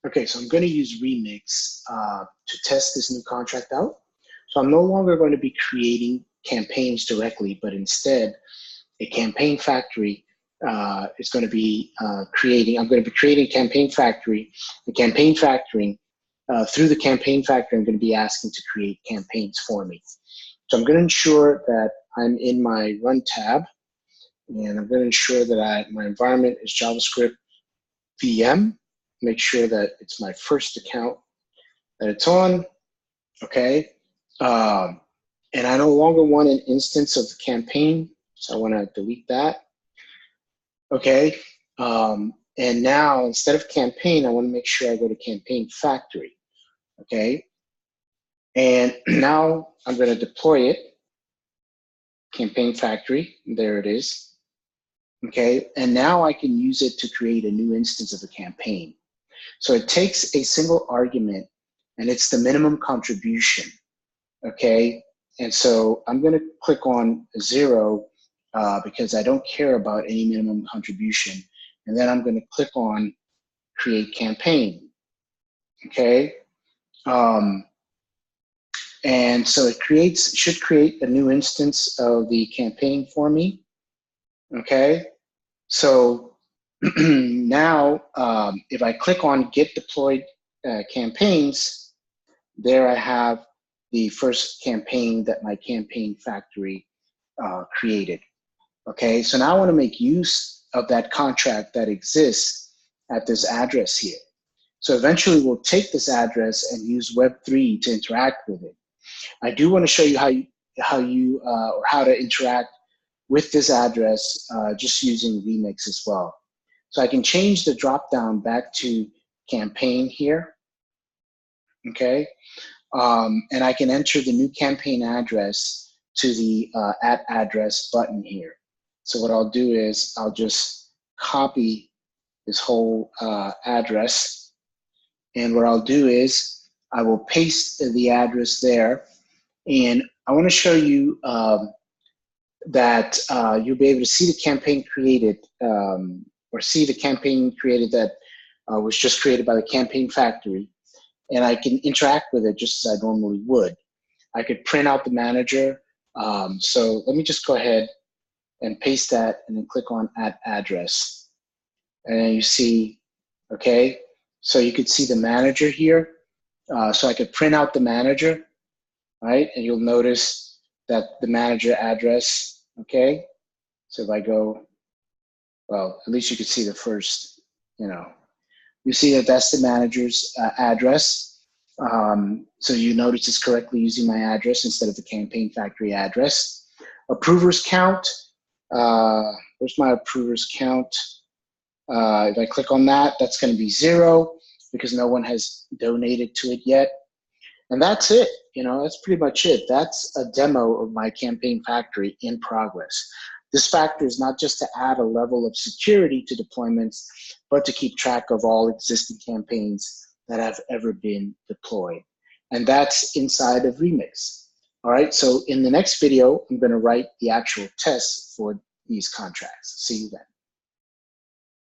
Okay, so I'm going to use Remix to test this new contract out. So I'm no longer going to be creating campaigns directly, but instead a campaign factory is going to be I'm going to be creating a campaign factory. The campaign factoring, through the campaign factory, I'm going to be asking to create campaigns for me. So I'm going to ensure that I'm in my Run tab, and I'm going to ensure that my environment is JavaScript VM. Make sure that it's my first account that it's on, okay? And I no longer want an instance of the campaign, so I want to delete that, okay? And now, instead of campaign, I want to make sure I go to campaign factory, okay? And now I'm going to deploy it, campaign factory, there it is, okay? And now I can use it to create a new instance of a campaign. So it takes a single argument, and it's the minimum contribution, okay? And so I'm going to click on 0 because I don't care about any minimum contribution. And then I'm going to click on create campaign, okay? And so it should create a new instance of the campaign for me, okay? So now if I click on get deployed campaigns, there I have the first campaign that my campaign factory created. Okay, so now I want to make use of that contract that exists at this address here. So eventually we'll take this address and use Web3 to interact with it. I do want to show you how to interact with this address just using Remix as well. So I can change the drop-down back to campaign here, okay? And I can enter the new campaign address to the at address button here. So what I'll do is I'll just copy this whole address. And what I'll do is I will paste the address there. And I want to show you that you'll be able to see the campaign created or see the campaign created that was just created by the campaign factory. And I can interact with it just as I normally would. I could print out the manager. So let me just go ahead and paste that and then click on add address. And then you see, okay, so you could see the manager here. So I could print out the manager, right? And you'll notice that the manager address, okay? So if I go, well, at least you could see the first, you see that that's the manager's address. So you notice it's correctly using my address instead of the campaign factory address. Approvers count, where's my approvers count? If I click on that, that's gonna be 0 because no one has donated to it yet. And that's it, that's pretty much it. That's a demo of my campaign factory in progress. This factor is not just to add a level of security to deployments, but to keep track of all existing campaigns that have ever been deployed. And that's inside of Remix. All right, so in the next video, I'm gonna write the actual tests for these contracts. See you then.